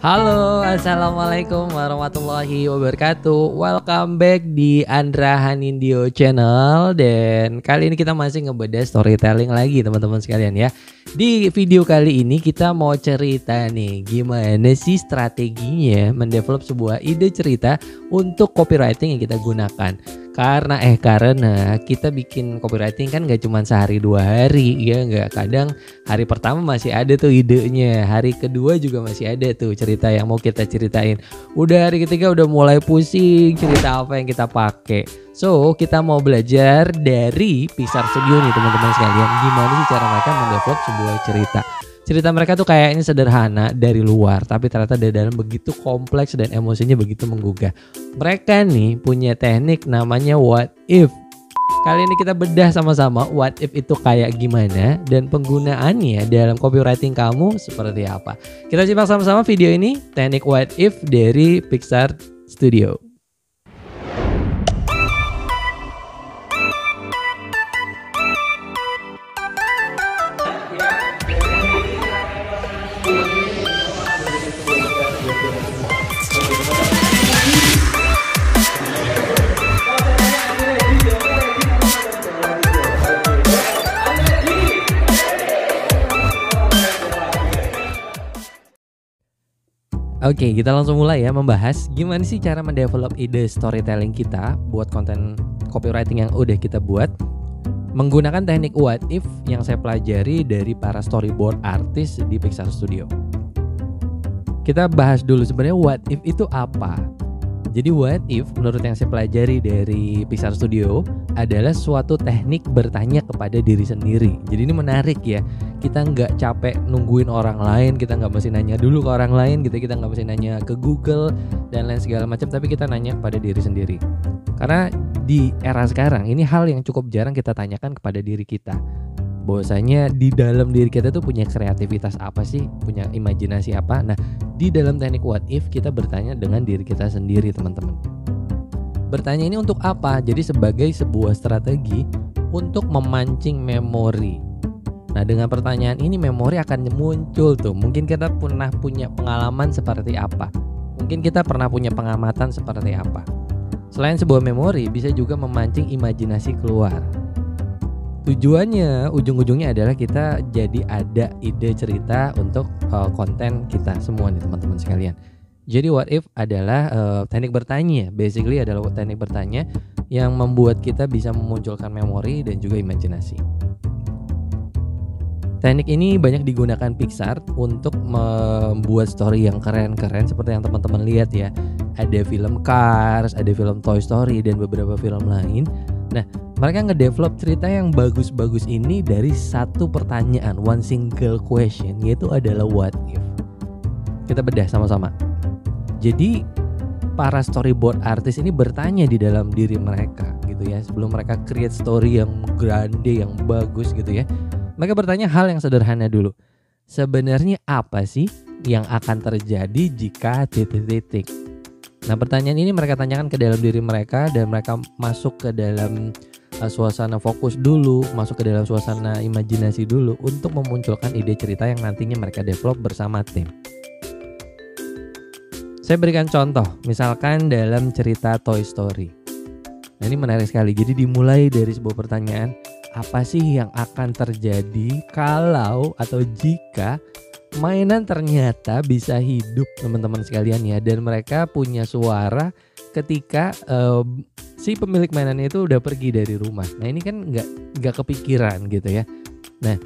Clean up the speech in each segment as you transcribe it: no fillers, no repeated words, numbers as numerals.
Halo, assalamualaikum warahmatullahi wabarakatuh. Welcome back di Andra Hanindio Channel. Dan kali ini kita masih ngebedah storytelling lagi teman-teman sekalian ya. Di video kali ini kita mau cerita nih gimana sih strateginya mendevelop sebuah ide cerita untuk copywriting yang kita gunakan. Karena kita bikin copywriting kan gak cuma sehari 2 hari ya, nggak. Kadang hari pertama masih ada tuh idenya, hari kedua juga masih ada tuh cerita yang mau kita ceritain. Udah hari ketiga udah mulai pusing cerita apa yang kita pakai. So kita mau belajar dari Pixar Studio nih teman-teman sekalian, gimana sih cara mereka mendevelop sebuah cerita. Cerita mereka tuh kayaknya sederhana dari luar, tapi ternyata dari dalam begitu kompleks dan emosinya begitu menggugah. Mereka nih punya teknik namanya what if. Kali ini kita bedah sama-sama what if itu kayak gimana dan penggunaannya dalam copywriting kamu seperti apa. Kita simak sama-sama video ini, teknik what if dari Pixar Studio. Oke, kita langsung mulai ya membahas gimana sih cara mendevelop ide storytelling kita buat konten copywriting yang udah kita buat menggunakan teknik what if yang saya pelajari dari para storyboard artis di Pixar Studio. Kita bahas dulu sebenarnya what if itu apa. Jadi what if menurut yang saya pelajari dari Pixar Studio adalah suatu teknik bertanya kepada diri sendiri. Jadi ini menarik ya. Kita nggak capek nungguin orang lain, kita nggak mesti nanya dulu ke orang lain gitu, kita nggak mesti nanya ke Google dan lain segala macam, tapi kita nanya kepada diri sendiri. Karena di era sekarang ini hal yang cukup jarang kita tanyakan kepada diri kita. Bahwasanya di dalam diri kita tuh punya kreativitas apa sih, punya imajinasi apa. Nah, di dalam teknik what if kita bertanya dengan diri kita sendiri, teman-teman. Bertanya ini untuk apa? Jadi sebagai sebuah strategi untuk memancing memori. Nah, dengan pertanyaan ini memori akan muncul tuh. Mungkin kita pernah punya pengalaman seperti apa. Mungkin kita pernah punya pengamatan seperti apa. Selain sebuah memori, bisa juga memancing imajinasi keluar. Tujuannya, ujung-ujungnya adalah kita jadi ada ide cerita untuk konten kita semua nih teman-teman sekalian. Jadi what if adalah teknik bertanya. Basically adalah teknik bertanya yang membuat kita bisa memunculkan memori dan juga imajinasi. Teknik ini banyak digunakan Pixar untuk membuat story yang keren-keren seperti yang teman-teman lihat ya. Ada film Cars, ada film Toy Story dan beberapa film lain. Nah, mereka ngedevelop cerita yang bagus-bagus ini dari satu pertanyaan, one single question, yaitu adalah what if. Kita bedah sama-sama. Jadi para storyboard artis ini bertanya di dalam diri mereka gitu ya. Sebelum mereka create story yang grande, yang bagus gitu ya, mereka bertanya hal yang sederhana dulu. Sebenarnya apa sih yang akan terjadi jika titik-titik? Nah, pertanyaan ini mereka tanyakan ke dalam diri mereka dan mereka masuk ke dalam suasana fokus dulu, masuk ke dalam suasana imajinasi dulu untuk memunculkan ide cerita yang nantinya mereka develop bersama tim. Saya berikan contoh, misalkan dalam cerita Toy Story. Nah, ini menarik sekali. Jadi dimulai dari sebuah pertanyaan, apa sih yang akan terjadi kalau atau jika mainan ternyata bisa hidup, teman-teman sekalian ya. Dan mereka punya suara ketika si pemilik mainannya itu udah pergi dari rumah. Nah, ini kan nggak kepikiran gitu ya. Nah,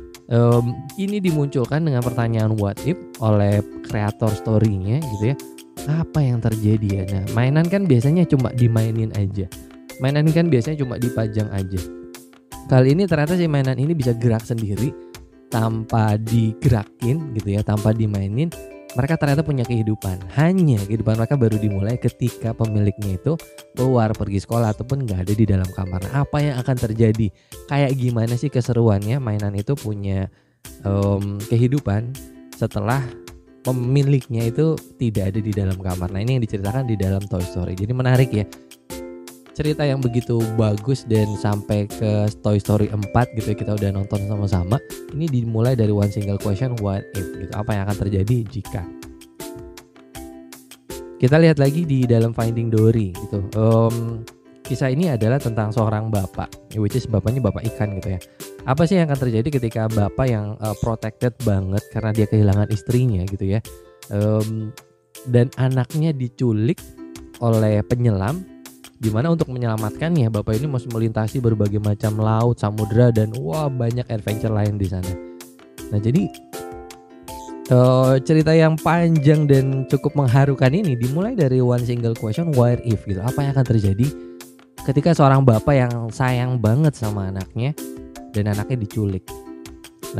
ini dimunculkan dengan pertanyaan what if oleh kreator story-nya gitu ya. Apa yang terjadi ya? Nah, mainan kan biasanya cuma dimainin aja. Mainan kan biasanya cuma dipajang aja. Kali ini ternyata si mainan ini bisa gerak sendiri tanpa digerakin gitu ya, tanpa dimainin. Mereka ternyata punya kehidupan. Hanya kehidupan mereka baru dimulai ketika pemiliknya itu keluar pergi sekolah ataupun nggak ada di dalam kamar. Nah, apa yang akan terjadi? Kayak gimana sih keseruannya mainan itu punya kehidupan setelah pemiliknya itu tidak ada di dalam kamar. Nah, ini yang diceritakan di dalam Toy Story. Jadi menarik ya. Cerita yang begitu bagus dan sampai ke Toy Story 4 gitu ya, kita udah nonton sama-sama. Ini dimulai dari one single question, what if gitu. Apa yang akan terjadi jika. Kita lihat lagi di dalam Finding Dory gitu. Kisah ini adalah tentang seorang bapak, which is bapaknya bapak ikan gitu ya. Apa sih yang akan terjadi ketika bapak yang protected banget karena dia kehilangan istrinya gitu ya, dan anaknya diculik oleh penyelam, dimana untuk menyelamatkannya bapak ini mesti melintasi berbagai macam laut, samudra, dan banyak adventure lain di sana. Nah jadi cerita yang panjang dan cukup mengharukan ini dimulai dari one single question, what if gitu. Apa yang akan terjadi ketika seorang bapak yang sayang banget sama anaknya dan anaknya diculik.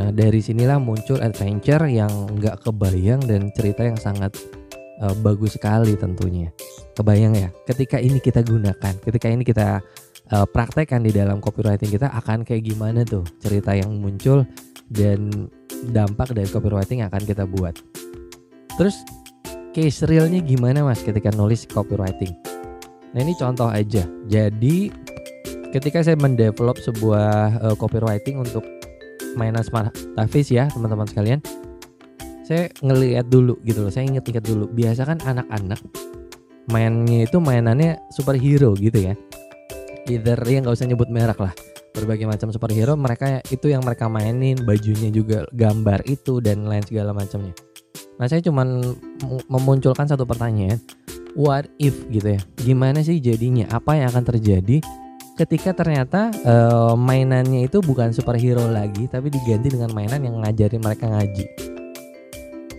Nah dari sinilah muncul adventure yang gak kebayang dan cerita yang sangat bagus sekali tentunya. Kebayang ya, ketika ini kita gunakan, ketika ini kita praktekkan di dalam copywriting kita, akan kayak gimana tuh cerita yang muncul dan dampak dari copywriting yang akan kita buat. Terus case realnya gimana mas ketika nulis copywriting? Nah ini contoh aja. Jadi ketika saya mendevelop sebuah copywriting untuk mainan Smart Office ya teman-teman sekalian, saya ngelihat dulu gitu loh. Saya ingat-ingat dulu. Biasa kan anak-anak mainnya itu mainannya superhero gitu ya. Either ya nggak usah nyebut merek lah. Berbagai macam superhero mereka itu yang mereka mainin, bajunya juga gambar itu dan lain segala macamnya. Nah saya cuman memunculkan satu pertanyaan, what if gitu ya, gimana sih jadinya, apa yang akan terjadi ketika ternyata mainannya itu bukan superhero lagi tapi diganti dengan mainan yang ngajarin mereka ngaji.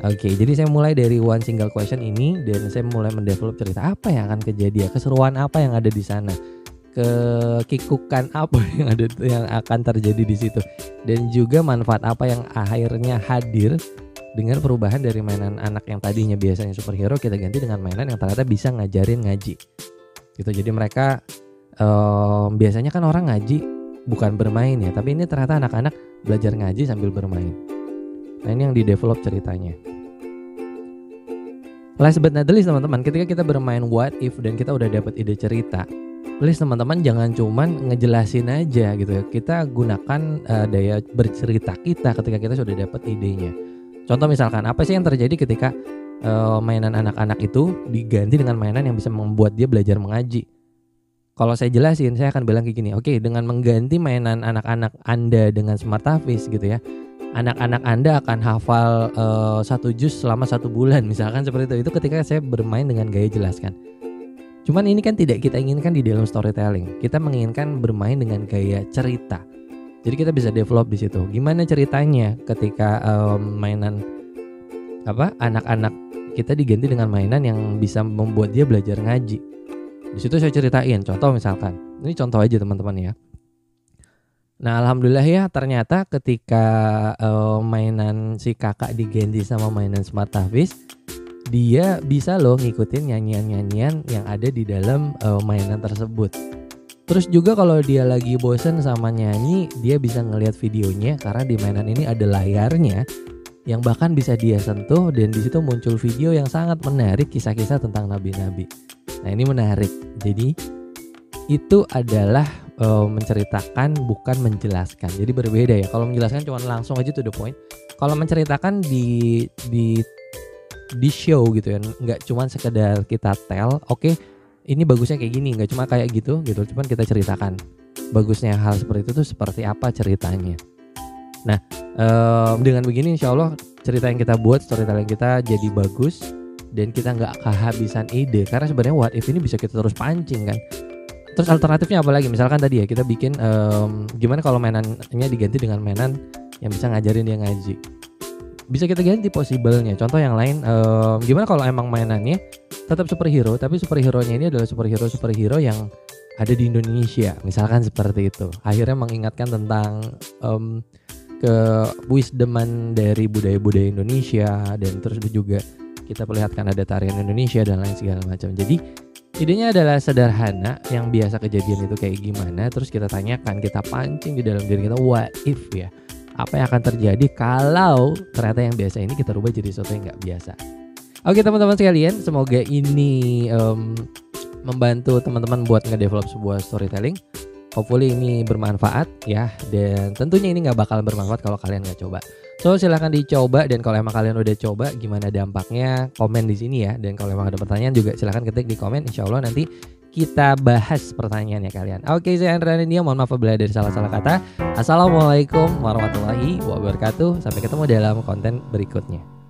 Oke, jadi saya mulai dari one single question ini dan saya mulai mendevelop cerita apa yang akan kejadian, keseruan apa yang ada di sana, kekikukan apa yang akan terjadi di situ, dan juga manfaat apa yang akhirnya hadir dengan perubahan dari mainan anak yang tadinya biasanya superhero kita ganti dengan mainan yang ternyata bisa ngajarin ngaji gitu. Jadi mereka biasanya kan orang ngaji bukan bermain ya, tapi ini ternyata anak-anak belajar ngaji sambil bermain. Nah ini yang di develop ceritanya. Last but not least teman-teman, ketika kita bermain what if dan kita udah dapat ide cerita, please teman-teman jangan cuman ngejelasin aja gitu ya. Kita gunakan daya bercerita kita ketika kita sudah dapat idenya. Contoh misalkan, apa sih yang terjadi ketika mainan anak-anak itu diganti dengan mainan yang bisa membuat dia belajar mengaji? Kalau saya jelasin, saya akan bilang kayak gini, oke, dengan mengganti mainan anak-anak Anda dengan Smart Office gitu ya, anak-anak Anda akan hafal 1 juz selama 1 bulan misalkan seperti itu ketika saya bermain dengan gaya jelaskan. Cuman ini kan tidak kita inginkan di dalam storytelling. Kita menginginkan bermain dengan gaya cerita. Jadi kita bisa develop di situ. Gimana ceritanya ketika mainan anak-anak kita diganti dengan mainan yang bisa membuat dia belajar ngaji. Di situ saya ceritain. Contoh misalkan, ini contoh aja teman-teman ya. Nah alhamdulillah ya, ternyata ketika mainan si kakak diganti sama mainan Smart Office, dia bisa loh ngikutin nyanyian-nyanyian yang ada di dalam mainan tersebut. Terus juga kalau dia lagi bosen sama nyanyi, dia bisa ngelihat videonya karena di mainan ini ada layarnya yang bahkan bisa dia sentuh dan di situ muncul video yang sangat menarik, kisah-kisah tentang nabi-nabi. Nah ini menarik. Jadi itu adalah menceritakan bukan menjelaskan. Jadi berbeda ya. Kalau menjelaskan cuma langsung aja to the point. Kalau menceritakan di show gitu ya, nggak cuma sekedar kita tell, oke, ini bagusnya kayak gini, nggak cuma kayak gitu, cuman kita ceritakan bagusnya hal seperti itu tuh seperti apa ceritanya. Nah dengan begini insya Allah cerita yang kita buat, storytelling kita jadi bagus dan kita nggak kehabisan ide, karena sebenarnya what if ini bisa kita terus pancing kan. Terus alternatifnya apa lagi? Misalkan tadi ya kita bikin gimana kalau mainannya diganti dengan mainan yang bisa ngajarin dia ngaji. Bisa kita ganti possible-nya. Contoh yang lain, gimana kalau emang mainannya tetap superhero, tapi superhero-nya ini adalah superhero yang ada di Indonesia, misalkan seperti itu. Akhirnya mengingatkan tentang kewisdoman dari budaya-budaya Indonesia, dan terus juga kita perlihatkan ada tarian Indonesia dan lain segala macam. Jadi idenya adalah sederhana, yang biasa kejadian itu kayak gimana, terus kita tanyakan, kita pancing di dalam diri kita, what if ya, apa yang akan terjadi kalau ternyata yang biasa ini kita rubah jadi sesuatu yang gak biasa. Oke teman-teman sekalian, semoga ini membantu teman-teman buat ngedevelop sebuah storytelling. Hopefully ini bermanfaat ya, dan tentunya ini gak bakal bermanfaat kalau kalian gak coba. So silahkan dicoba, dan kalau emang kalian udah coba gimana dampaknya, komen di sini ya. Dan kalau emang ada pertanyaan juga silahkan ketik di komen. Insya Allah nanti kita bahas pertanyaannya kalian. Oke, saya Andra Nenia, mohon maaf apabila ada salah-salah kata. Assalamualaikum warahmatullahi wabarakatuh. Sampai ketemu dalam konten berikutnya.